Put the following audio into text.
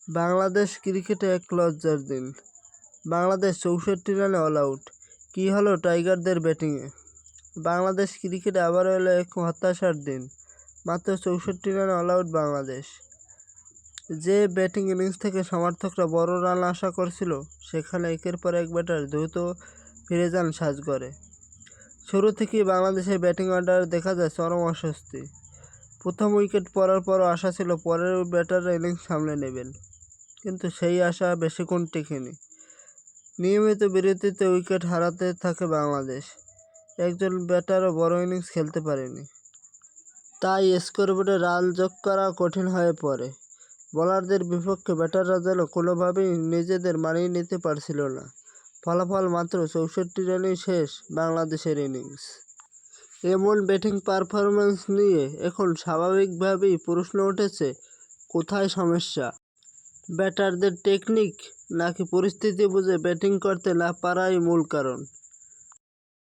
বাংলাদেশ ক্রিকেটে এক লজ্জার দিন। বাংলাদেশ ৬৪ রানে অল আউট। কী হলো টাইগারদের ব্যাটিংয়ে? বাংলাদেশ ক্রিকেটে আবারও এলো এক হতাশার দিন। মাত্র ৬৪ রানে অল আউট বাংলাদেশ। যে ব্যাটিং ইনিংস থেকে সমর্থকরা বড় রান আশা করছিল, সেখানে একের পর এক ব্যাটার দ্রুত ফিরে যান সাজঘরে। শুরু থেকেই বাংলাদেশের ব্যাটিং অর্ডারে দেখা যায় চরম অস্বস্তি। প্রথম উইকেট পড়ার পরও আশা ছিল পরের ব্যাটাররা ইনিংস সামলে নেবেন, কিন্তু সেই আশা বেশিক্ষণ টেকেনি। নিয়মিত বিরতিতে উইকেট হারাতে থাকে বাংলাদেশ। একজন ব্যাটারও বড় ইনিংস খেলতে পারেনি। তাই স্কোরবোর্ডে রান যোগ করা কঠিন হয়ে পড়ে। বোলারদের বিপক্ষে ব্যাটাররা যেন কোনোভাবেই নিজেদের মানিয়ে নিতে পারছিল না। ফলাফল মাত্র ৬৪ রানেই শেষ বাংলাদেশের ইনিংস। এমন ব্যাটিং পারফরম্যান্স নিয়ে এখন স্বাভাবিকভাবেই প্রশ্ন উঠেছে, কোথায় সমস্যা? ব্যাটারদের টেকনিক, নাকি পরিস্থিতি বুঝে ব্যাটিং করতে না পারাই মূল কারণ?